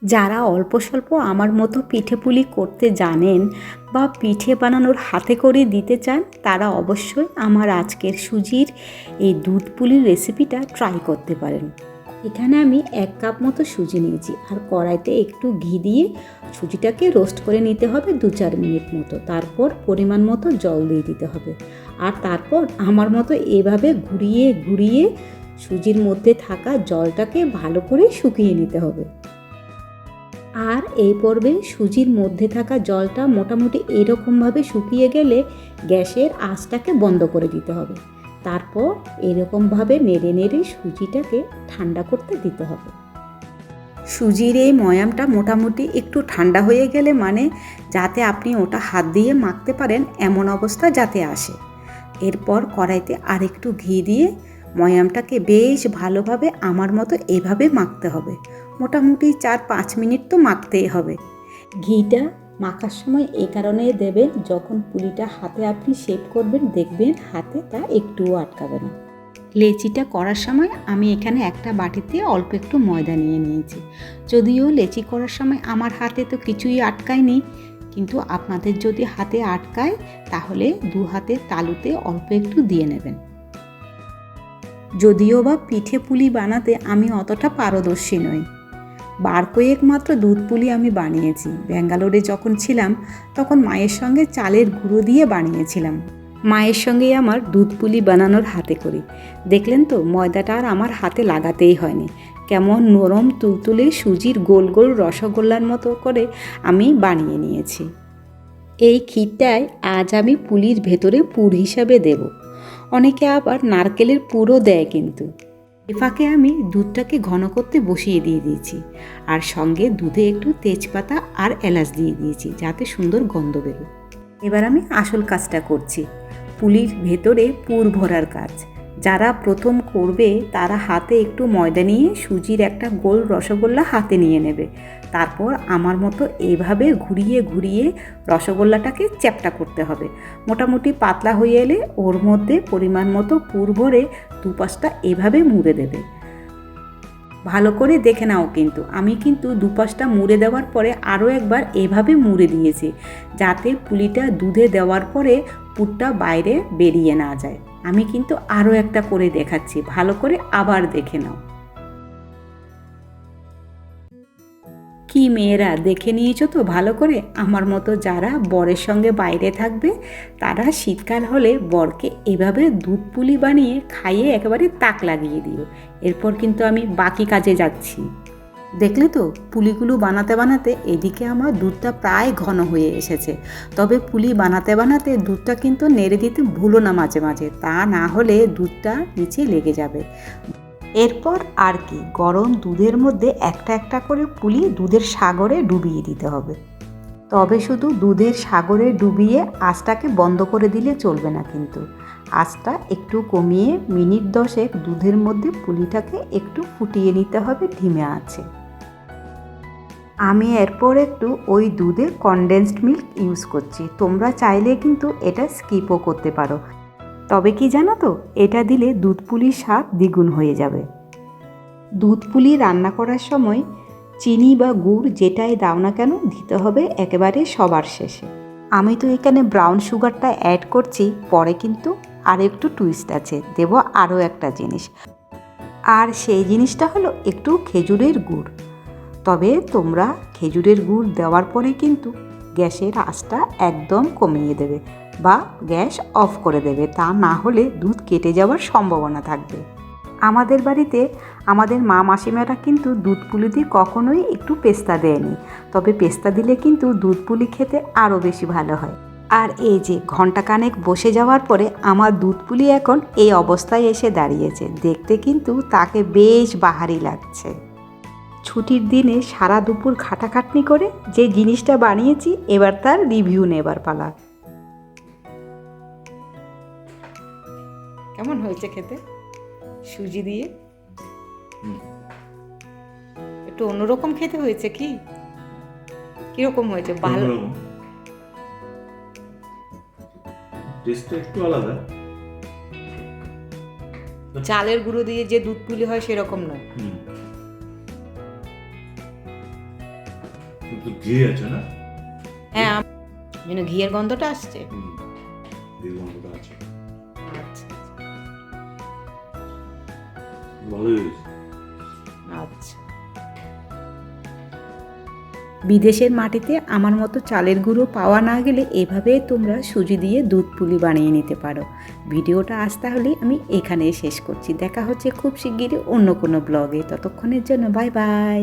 যারা অল্প স্বল্প আমার মতো পিঠে পুলি করতে জানেন বা পিঠে বানানোর হাতে করে দিতে চান, তারা অবশ্যই আমার আজকের সুজির এই দুধ পুলির রেসিপিটা ট্রাই করতে পারেন। এখানে আমি 1 কাপ মতো সুজি নিয়েছি, আর কড়াইতে একটু ঘি দিয়ে সুজিটাকে রোস্ট করে নিতে হবে 2-4 মিনিট মতো। তারপর পরিমাণ মতো জল দিয়ে দিতে হবে, আর তারপর আমার মতো এভাবে ঘুরিয়ে ঘুরিয়ে সুজির মধ্যে থাকা জলটাকে ভালো করে শুকিয়ে নিতে হবে। আর এই পর্বে সুজির মধ্যে থাকা জলটা মোটামুটি এরকমভাবে শুকিয়ে গেলে গ্যাসের আঁচটাকে বন্ধ করে দিতে হবে। তারপর এরকমভাবে নেড়ে নেড়ে সুজিটাকে ঠান্ডা করতে দিতে হবে। সুজির এই ময়ামটা মোটামুটি একটু ঠান্ডা হয়ে গেলে, মানে যাতে আপনি ওটা হাত দিয়ে মাখতে পারেন এমন অবস্থা যাতে আসে। এরপর কড়াইতে আরেকটু ঘি দিয়ে ময়ামটাকে বেশ ভালোভাবে আমার মতো এভাবে মাখতে হবে। মোটামুটি 4-5 মিনিট তো মাখতেই হবে। ঘিটা মাখার সময় এ কারণে দেবেন, যখন পুলিটা হাতে আপনি শেপ করবেন দেখবেন হাতে তা একটুও আটকাবে না। লেচিটা করার সময় আমি এখানে একটা বাটিতে অল্প একটু ময়দা নিয়ে নিয়েছি। যদিও লেচি করার সময় আমার হাতে তো কিছুই আটকায়নি, কিন্তু আপনাদের যদি হাতে আটকায় তাহলে 2 হাতের তালুতে অল্প একটু দিয়ে নেবেন। যদিও বা পিঠে পুলি বানাতে আমি অতটা পারদর্শী নই, বার কয়েক মাত্র দুধ পুলি আমি বানিয়েছি। ব্যাঙ্গালোরে যখন ছিলাম তখন মায়ের সঙ্গে চালের গুঁড়ো দিয়ে বানিয়েছিলাম। মায়ের সঙ্গেই আমার দুধ পুলি বানানোর হাতে করি। দেখলেন তো, ময়দাটা আর আমার হাতে লাগাতেই হয়নি। কেমন নরম তুলতুলে সুজির গোল গোল রসগোল্লার মতো করে আমি বানিয়ে নিয়েছি। এই ক্ষীরটায় আজ আমি পুলির ভেতরে পুর হিসাবে দেব। অনেকে আবার নারকেলের পুরও দেয়, কিন্তু ফাঁকে আমি দুধটাকে ঘন করতে বসিয়ে দিয়েছি, আর সঙ্গে দুধে একটু তেজপাতা আর এলাচ দিয়ে দিয়েছি যাতে সুন্দর গন্ধ বেরোয়। এবার আমি আসল কাজটা করছি, পুলির ভেতরে পুর ভরার কাজ। যারা প্রথম করবে তারা হাতে একটু ময়দা নিয়ে সুজির একটা গোল রসগোল্লা হাতে নিয়ে নেবে। তারপর আমার মতো এইভাবে ঘুরিয়ে ঘুরিয়ে রসগোল্লাটাকে চ্যাপ্টা করতে হবে। মোটামুটি পাতলা হয়ে এলে ওর মধ্যে পরিমাণ মতো পুর ভরে দুপাশটা এভাবে মুড়ে দেবে। ভালো করে দেখে নাও, কিন্তু আমি দুপাশটা মুড়ে দেওয়ার পরে আরও একবার এভাবে মুড়ে দিয়েছি, যাতে পুলিটা দুধে দেওয়ার পরে পুরটা বাইরে বেরিয়ে না যায়। আমি আরও একটা করে দেখাচ্ছি, ভালো করে আবার দেখে নাও। কি মেয়েরা, দেখে নিয়েছো তো ভালো করে? আমার মতো যারা বরের সঙ্গে বাইরে থাকবে তারা শীতকাল হলে বরকে এভাবে দুধ পুলি বানিয়ে খাইয়ে একেবারে তাক লাগিয়ে দিও। এরপর আমি বাকি কাজে যাচ্ছি। দেখলে তো, পুলিগুলো বানাতে বানাতে এদিকে আমার দুধটা প্রায় ঘন হয়ে এসেছে। তবে পুলি বানাতে বানাতে দুধটা নেড়ে দিতে ভুলো না মাঝে মাঝে, তা না হলে দুধটা নিচে লেগে যাবে। এরপর আর কি, গরম দুধের মধ্যে একটা একটা করে পুলি দুধের সাগরে ডুবিয়ে দিতে হবে। তবে শুধু দুধের সাগরে ডুবিয়ে আঁচটাকে বন্ধ করে দিলে চলবে না, আঁচটা একটু কমিয়ে মিনিট 10 দুধের মধ্যে পুলিটাকে একটু ফুটিয়ে নিতে হবে ধিমে আঁচে। আমি এরপর একটু ওই দুধে কনডেন্সড মিল্ক ইউজ করছি। তোমরা চাইলে এটা স্কিপও করতে পারো। তবে কি জানো তো, এটা দিলে দুধ পুলির স্বাদ দ্বিগুণ হয়ে যাবে। দুধ পুলি রান্না করার সময় চিনি বা গুড় যেটাই দাও না কেন দিতে হবে একেবারে সবার শেষে। আমি তো এখানে ব্রাউন সুগারটা অ্যাড করছি, পরে আর একটু টুইস্ট আছে, দেব আরও একটা জিনিস, আর সেই জিনিসটা হলো একটু খেজুরের গুড়। তবে তোমরা খেজুরের গুড় দেওয়ার পরে গ্যাসের আঁচটা একদম কমিয়ে দেবে বা গ্যাস অফ করে দেবে, তা না হলে দুধ কেটে যাওয়ার সম্ভাবনা থাকবে। আমাদের বাড়িতে আমাদের মা মাসিমারা দুধ পুলি দিয়ে কখনোই একটু পেস্তা দেয়নি, তবে পেস্তা দিলে দুধ পুলি খেতে আরও বেশি ভালো হয়। আর এই যে ঘণ্টাখানেক বসে যাওয়ার পরে আমার দুধ পুলি এখন এই অবস্থায় এসে দাঁড়িয়েছে, দেখতে তাকে বেশ বাহারি লাগছে। ছুটির দিনে সারা দুপুর খাটাখাটনি করে যে জিনিসটা বানিয়েছি, এবার তার রিভিউ নেবার পালা। কেমন হয়েছে খেতে? সুজি দিয়ে একটু অন্যরকম খেতে হয়েছে। কিরকম হয়েছে? ভালো, টেস্টটা একটু আলাদা। চালের গুঁড়ো দিয়ে যে দুধ পুলি হয় সেরকম নয়। কিন্তু ঘি আছে না? হ্যাঁ, যেন ঘিয়ের গন্ধটা আসছে। ঘির গন্ধটা আছে। আচ্ছা ভালোই হয়েছে। আচ্ছা। বিদেশের মাটিতে আমার মতো চালের গুঁড়ো পাওয়া না গেলে এভাবে তোমরা সুজি দিয়ে দুধ পুলি বানিয়ে নিতে পারো। ভিডিওটা আজ তাহলে আমি এখানেই শেষ করছি। দেখা হচ্ছে খুব শিগগিরই অন্য কোনো ব্লগে। ততক্ষণের জন্য বাই বাই।